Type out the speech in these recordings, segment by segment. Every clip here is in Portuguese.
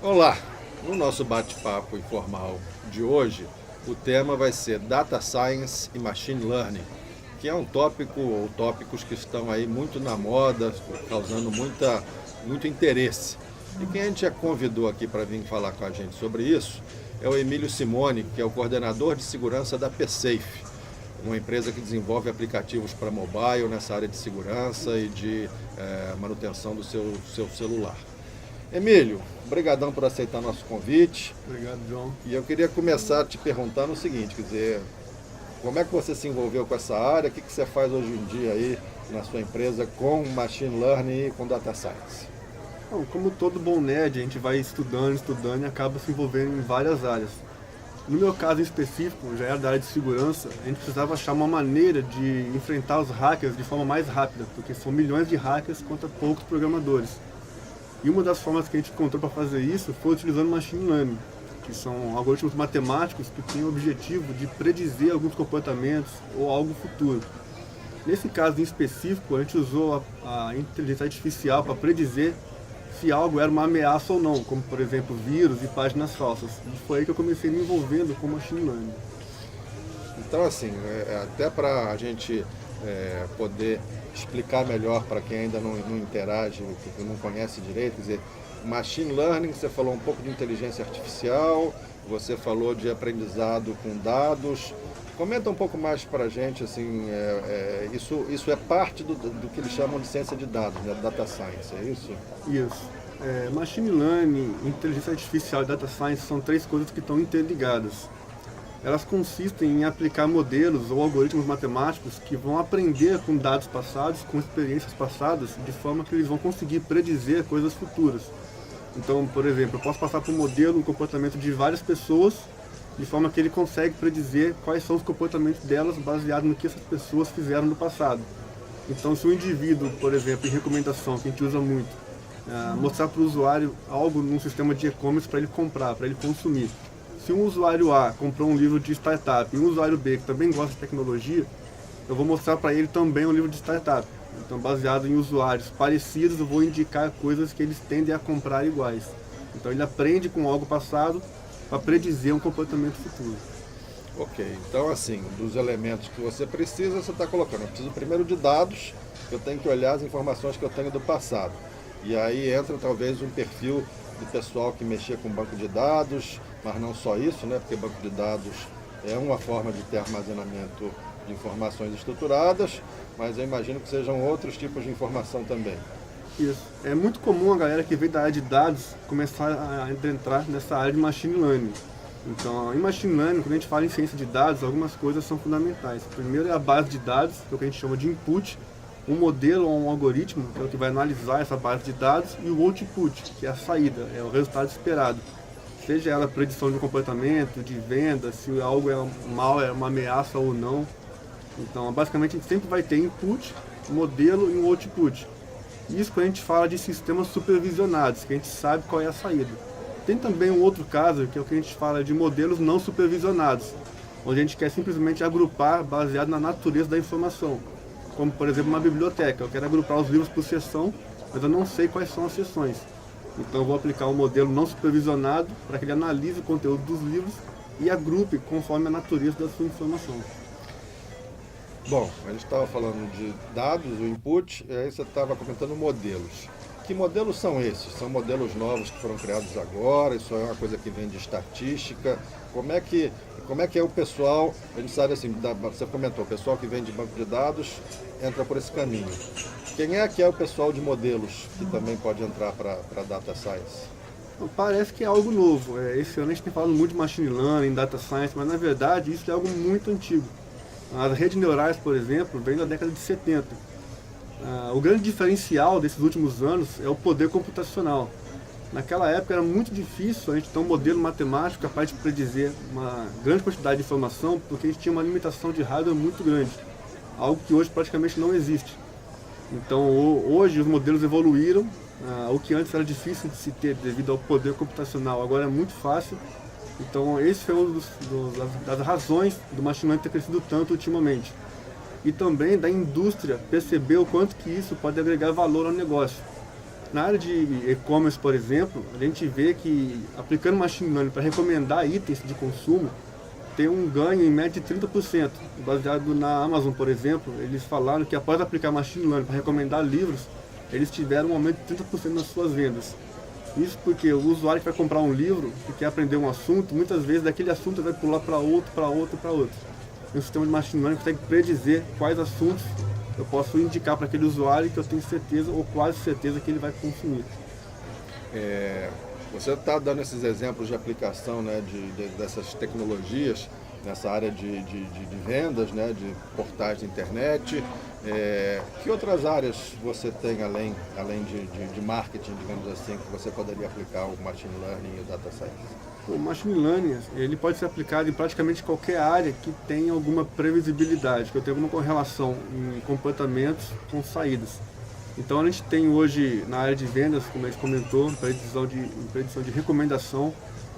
Olá! No nosso bate-papo informal de hoje, o tema vai ser Data Science e Machine Learning, que é um tópico ou tópicos que estão aí muito na moda, causando muito interesse. E quem a gente já convidou aqui para vir falar com a gente sobre isso é o Emílio Simone, que é o coordenador de segurança da PSafe, uma empresa que desenvolve aplicativos para mobile nessa área de segurança e de manutenção do seu celular. Emílio, brigadão por aceitar nosso convite. Obrigado, João. E eu queria começar te perguntando o seguinte, quer dizer, como é que você se envolveu com essa área? O que você faz hoje em dia aí na sua empresa com Machine Learning e com Data Science? Bom, como todo bom nerd, a gente vai estudando e acaba se envolvendo em várias áreas. No meu caso em específico, já era da área de segurança, a gente precisava achar uma maneira de enfrentar os hackers de forma mais rápida, porque são milhões de hackers contra poucos programadores. E uma das formas que a gente encontrou para fazer isso foi utilizando Machine Learning, que são algoritmos matemáticos que têm o objetivo de predizer alguns comportamentos ou algo futuro. Nesse caso em específico, a gente usou a inteligência artificial para predizer se algo era uma ameaça ou não, como por exemplo vírus e páginas falsas. E foi aí que eu comecei me envolvendo com Machine Learning. Então, assim, até para a gente poder explicar melhor para quem ainda não interage, que não conhece direito, quer dizer, Machine Learning, você falou um pouco de inteligência artificial, você falou de aprendizado com dados. Comenta um pouco mais para a gente, assim, isso é parte do que eles chamam de ciência de dados, né? Data Science, é isso? Isso. Machine Learning, inteligência artificial e Data Science são três coisas que estão interligadas. Elas consistem em aplicar modelos ou algoritmos matemáticos que vão aprender com dados passados, com experiências passadas, de forma que eles vão conseguir predizer coisas futuras. Então, por exemplo, eu posso passar por um modelo, um comportamento de várias pessoas, de forma que ele consegue predizer quais são os comportamentos delas baseado no que essas pessoas fizeram no passado. Então, se um indivíduo, por exemplo, em recomendação, que a gente usa muito, mostrar para o usuário algo num sistema de e-commerce para ele comprar, para ele consumir. Se um usuário A comprou um livro de startup e um usuário B que também gosta de tecnologia, eu vou mostrar para ele também um livro de startup. Então, baseado em usuários parecidos, eu vou indicar coisas que eles tendem a comprar iguais. Então, ele aprende com algo passado para predizer um comportamento futuro. Ok, então assim, dos elementos que você precisa, você está colocando. Eu preciso primeiro de dados, eu tenho que olhar as informações que eu tenho do passado. E aí entra talvez um perfil do pessoal que mexia com banco de dados, mas não só isso, né? Porque banco de dados é uma forma de ter armazenamento de informações estruturadas, mas eu imagino que sejam outros tipos de informação também. Isso. É muito comum a galera que veio da área de dados começar a entrar nessa área de Machine Learning. Então, em Machine Learning, quando a gente fala em ciência de dados, algumas coisas são fundamentais. Primeiro é a base de dados, que é o que a gente chama de input, um modelo ou um algoritmo, que é o que vai analisar essa base de dados, e o output, que é a saída, é o resultado esperado. Seja ela predição de um comportamento, de venda, se algo é mal, é uma ameaça ou não. Então, basicamente, a gente sempre vai ter input, modelo e um output. Isso quando a gente fala de sistemas supervisionados, que a gente sabe qual é a saída. Tem também um outro caso, que é o que a gente fala de modelos não supervisionados, onde a gente quer simplesmente agrupar baseado na natureza da informação. Como, por exemplo, uma biblioteca. Eu quero agrupar os livros por seção, mas eu não sei quais são as seções. Então eu vou aplicar um modelo não supervisionado para que ele analise o conteúdo dos livros e agrupe conforme a natureza da sua informação. Bom, a gente estava falando de dados, o input, e aí você estava comentando modelos. Que modelos são esses? São modelos novos que foram criados agora? Isso é uma coisa que vem de estatística? Como é que é o pessoal, a gente sabe assim, você comentou, o pessoal que vem de banco de dados entra por esse caminho. Quem é que é o pessoal de modelos que também pode entrar para Data Science? Parece que é algo novo. Esse ano a gente tem falado muito de Machine Learning, Data Science, mas na verdade isso é algo muito antigo. As redes neurais, por exemplo, vêm da década de 70. O grande diferencial desses últimos anos é o poder computacional. Naquela época era muito difícil a gente ter um modelo matemático capaz de predizer uma grande quantidade de informação, porque a gente tinha uma limitação de hardware muito grande, algo que hoje praticamente não existe. Então hoje os modelos evoluíram, o que antes era difícil de se ter devido ao poder computacional, agora é muito fácil. Então esse foi uma das razões do Machine Learning ter crescido tanto ultimamente. E também da indústria perceber o quanto que isso pode agregar valor ao negócio. Na área de e-commerce, por exemplo, a gente vê que aplicando machine learning para recomendar itens de consumo, tem um ganho em média de 30%. Baseado na Amazon, por exemplo, eles falaram que após aplicar machine learning para recomendar livros, eles tiveram um aumento de 30% nas suas vendas. Isso porque o usuário que vai comprar um livro e quer aprender um assunto, muitas vezes daquele assunto vai pular para outro, para outro, para outro. E o sistema de machine learning consegue predizer quais assuntos eu posso indicar para aquele usuário que eu tenho certeza ou quase certeza que ele vai consumir. Você está dando esses exemplos de aplicação, né, dessas tecnologias nessa área de vendas, né, de portais de internet. Que outras áreas você tem além de marketing, digamos assim, que você poderia aplicar o machine learning e o data science? O machine learning ele pode ser aplicado em praticamente qualquer área que tenha alguma previsibilidade, que eu tenha alguma correlação em comportamentos com saídas. Então a gente tem hoje na área de vendas, como a gente comentou, predição de recomendação.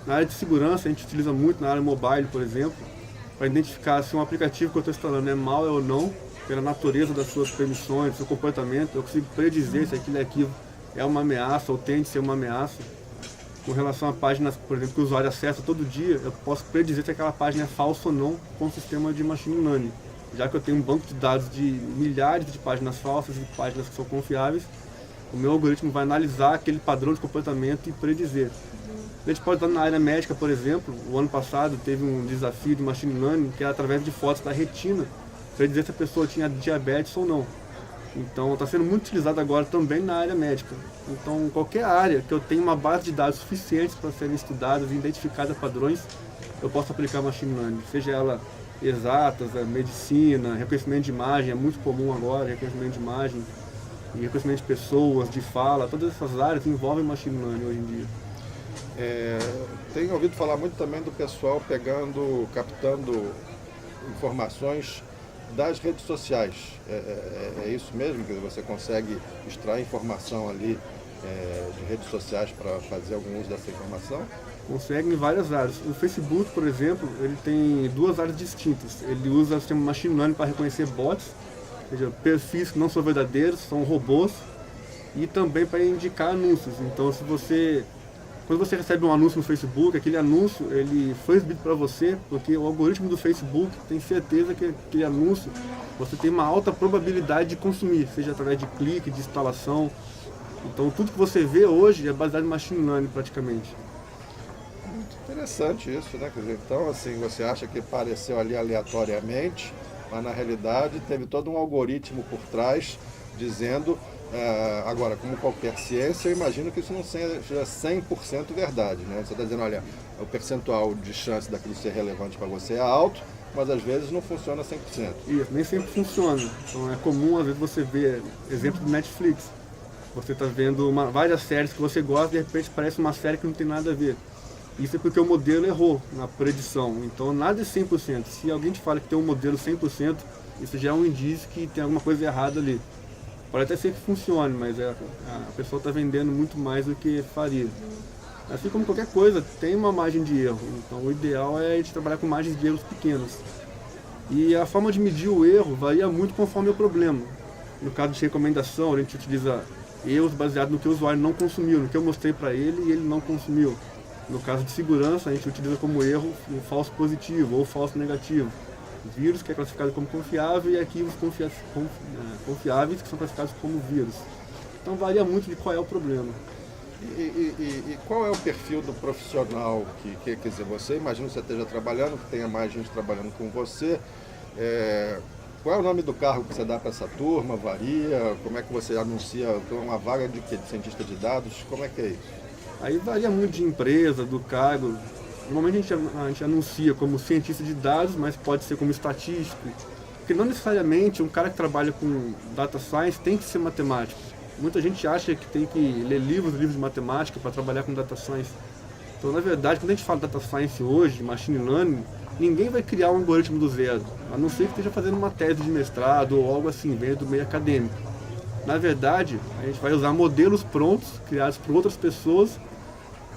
Na área de segurança a gente utiliza muito na área mobile, por exemplo, para identificar se um aplicativo que eu estou instalando é malware ou não, pela natureza das suas permissões, do seu comportamento. Eu consigo predizer se aquele arquivo é uma ameaça ou tende a ser uma ameaça. Com relação a páginas, por exemplo, que o usuário acessa todo dia, eu posso predizer se aquela página é falsa ou não com o sistema de machine learning. Já que eu tenho um banco de dados de milhares de páginas falsas e páginas que são confiáveis, o meu algoritmo vai analisar aquele padrão de comportamento e predizer. A gente pode estar na área médica, por exemplo. O ano passado teve um desafio de machine learning que era através de fotos da retina, predizer se a pessoa tinha diabetes ou não. Então está sendo muito utilizado agora também na área médica. Então qualquer área que eu tenha uma base de dados suficientes para serem estudadas e identificadas padrões, eu posso aplicar machine learning, seja ela exatas, medicina, reconhecimento de imagem, é muito comum agora, reconhecimento de imagem, e reconhecimento de pessoas, de fala, todas essas áreas envolvem machine learning hoje em dia. Tenho ouvido falar muito também do pessoal captando informações das redes sociais. É isso mesmo? Que você consegue extrair informação ali de redes sociais para fazer algum uso dessa informação? Consegue em várias áreas. O Facebook, por exemplo, ele tem duas áreas distintas. Ele usa o sistema machine learning para reconhecer bots, ou seja, perfis que não são verdadeiros, são robôs, e também para indicar anúncios. Então, quando você recebe um anúncio no Facebook, aquele anúncio ele foi exibido para você porque o algoritmo do Facebook tem certeza que aquele anúncio você tem uma alta probabilidade de consumir, seja através de clique, de instalação. Então tudo que você vê hoje é baseado em machine learning praticamente. Muito interessante isso, né? Quer dizer, então, assim, você acha que apareceu ali aleatoriamente, mas na realidade teve todo um algoritmo por trás dizendo. Agora, como qualquer ciência, eu imagino que isso não seja 100% verdade, né? Você está dizendo, olha, o percentual de chance daquilo ser relevante para você é alto, mas às vezes não funciona 100%. Isso, nem sempre funciona. Então é comum, às vezes, você ver, exemplo do Netflix. Você está vendo várias séries que você gosta e de repente parece uma série que não tem nada a ver. Isso é porque o modelo errou na predição. Então nada é 100%. Se alguém te fala que tem um modelo 100%, isso já é um indício que tem alguma coisa errada ali. Pode até ser que funcione, mas a pessoa está vendendo muito mais do que faria. Assim como qualquer coisa, tem uma margem de erro. Então o ideal é a gente trabalhar com margens de erros pequenas. E a forma de medir o erro varia muito conforme o problema. No caso de recomendação, a gente utiliza erros baseados no que o usuário não consumiu, no que eu mostrei para ele e ele não consumiu. No caso de segurança, a gente utiliza como erro um falso positivo ou falso negativo. Vírus, que é classificado como confiável, e arquivos confiáveis, que são classificados como vírus. Então varia muito de qual é o problema. E qual é o perfil do profissional quer dizer, você, imagino que você esteja trabalhando, que tenha mais gente trabalhando com você, qual é o nome do cargo que você dá para essa turma? Varia? Como é que você anuncia uma vaga de cientista de dados? Como é que é isso? Aí varia muito de empresa, do cargo. Normalmente a gente anuncia como cientista de dados, mas pode ser como estatístico. Porque não necessariamente um cara que trabalha com data science tem que ser matemático. Muita gente acha que tem que ler livros de matemática para trabalhar com data science. Então, na verdade, quando a gente fala data science hoje, machine learning, ninguém vai criar um algoritmo do zero, a não ser que esteja fazendo uma tese de mestrado ou algo assim, venha do meio acadêmico. Na verdade, a gente vai usar modelos prontos, criados por outras pessoas.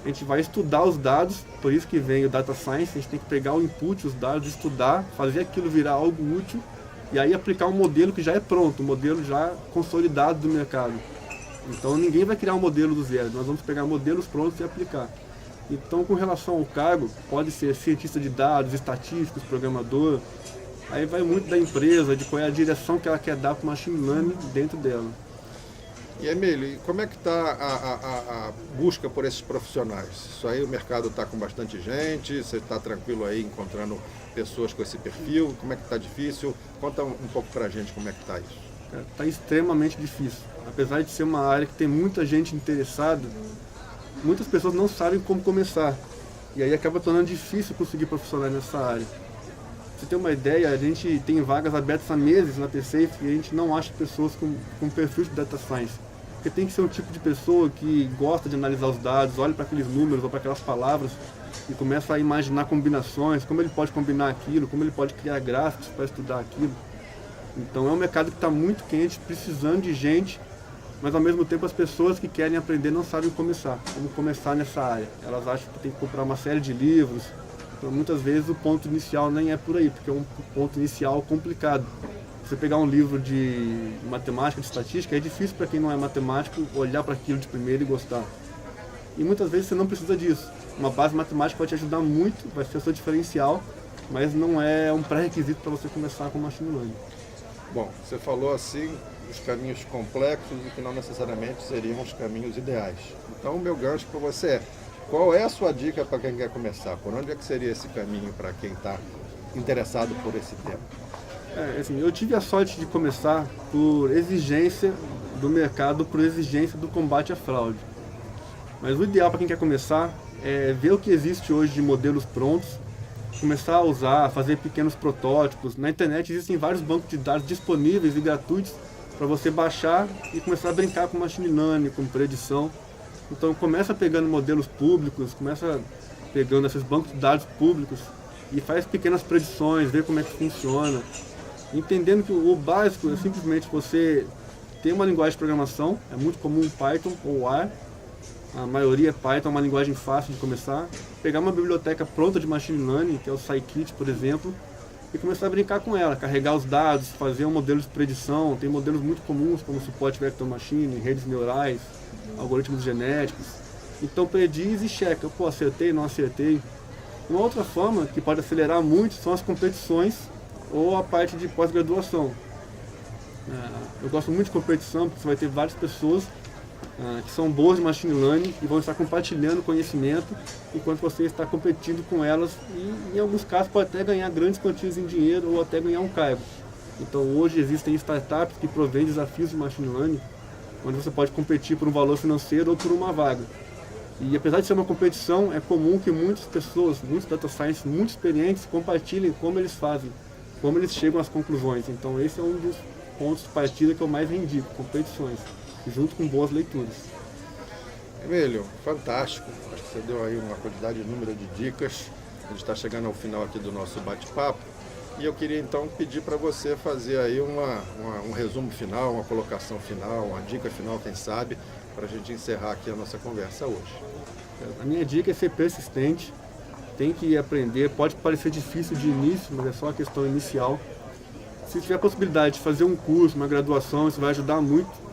A gente vai estudar os dados, por isso que vem o data science. A gente tem que pegar o input, os dados, estudar, fazer aquilo virar algo útil e aí aplicar um modelo que já é pronto, um modelo já consolidado do mercado. Então ninguém vai criar um modelo do zero, nós vamos pegar modelos prontos e aplicar. Então, com relação ao cargo, pode ser cientista de dados, estatísticos, programador. Aí vai muito da empresa, de qual é a direção que ela quer dar para o machine learning dentro dela. E Emílio, como é que está a busca por esses profissionais? Isso aí, o mercado está com bastante gente, você está tranquilo aí encontrando pessoas com esse perfil? Como é que está difícil? Conta um pouco para a gente como é que está isso. Está extremamente difícil. Apesar de ser uma área que tem muita gente interessada, muitas pessoas não sabem como começar. E aí acaba tornando difícil conseguir profissionais nessa área. Pra você ter uma ideia, a gente tem vagas abertas há meses na TSafe e a gente não acha pessoas com perfil de Data Science. Porque tem que ser um tipo de pessoa que gosta de analisar os dados, olha para aqueles números ou para aquelas palavras e começa a imaginar combinações, como ele pode combinar aquilo, como ele pode criar gráficos para estudar aquilo. Então é um mercado que está muito quente, precisando de gente, mas ao mesmo tempo as pessoas que querem aprender não sabem como começar nessa área. Elas acham que tem que comprar uma série de livros, então muitas vezes o ponto inicial nem é por aí, porque é um ponto inicial complicado. Você pegar um livro de matemática, de estatística, é difícil para quem não é matemático olhar para aquilo de primeiro e gostar. E muitas vezes você não precisa disso. Uma base matemática vai te ajudar muito, vai ser o seu diferencial, mas não é um pré-requisito para você começar com machine learning. Bom, você falou assim os caminhos complexos e que não necessariamente seriam os caminhos ideais. Então o meu gancho para você é, qual é a sua dica para quem quer começar? Por onde é que seria esse caminho para quem está interessado por esse tema? Assim, eu tive a sorte de começar por exigência do mercado, por exigência do combate à fraude. Mas o ideal para quem quer começar é ver o que existe hoje de modelos prontos, começar a usar, fazer pequenos protótipos. Na internet existem vários bancos de dados disponíveis e gratuitos para você baixar e começar a brincar com machine learning, com predição. Então começa pegando modelos públicos, começa pegando esses bancos de dados públicos e faz pequenas predições, vê como é que funciona. Entendendo que o básico é simplesmente você ter uma linguagem de programação, é muito comum Python ou R, a maioria é Python, é uma linguagem fácil de começar, pegar uma biblioteca pronta de machine learning, que é o Scikit, por exemplo, e começar a brincar com ela, carregar os dados, fazer um modelo de predição. Tem modelos muito comuns como suporte vector machine, redes neurais, algoritmos genéticos. Então prediz e checa, pô, acertei, não acertei. Uma outra forma que pode acelerar muito são as competições ou a parte de pós-graduação. Eu gosto muito de competição porque você vai ter várias pessoas que são boas de machine learning e vão estar compartilhando conhecimento enquanto você está competindo com elas e em alguns casos pode até ganhar grandes quantias em dinheiro ou até ganhar um cargo. Então hoje existem startups que provêm desafios de machine learning onde você pode competir por um valor financeiro ou por uma vaga. E apesar de ser uma competição, é comum que muitas pessoas, muitos data science muito experientes compartilhem como eles fazem, como eles chegam às conclusões. Então esse é um dos pontos de partida que eu mais indico, competições, junto com boas leituras. Emílio, fantástico. Acho que você deu aí uma quantidade de número de dicas. A gente está chegando ao final aqui do nosso bate-papo. E eu queria então pedir para você fazer aí um resumo final, uma colocação final, uma dica final, quem sabe, para a gente encerrar aqui a nossa conversa hoje. A minha dica é ser persistente, tem que aprender, pode parecer difícil de início, mas é só a questão inicial. Se tiver a possibilidade de fazer um curso, uma graduação, isso vai ajudar muito.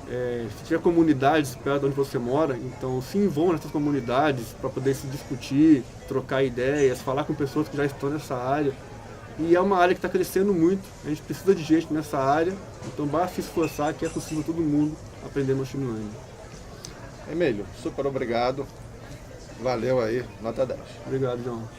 Se tiver comunidades perto de onde você mora, então se envolva nessas comunidades para poder se discutir, trocar ideias, falar com pessoas que já estão nessa área. E é uma área que está crescendo muito, a gente precisa de gente nessa área, então basta se esforçar que é possível todo mundo aprender machine learning. Emílio, super obrigado, valeu aí, nota 10. Obrigado, João.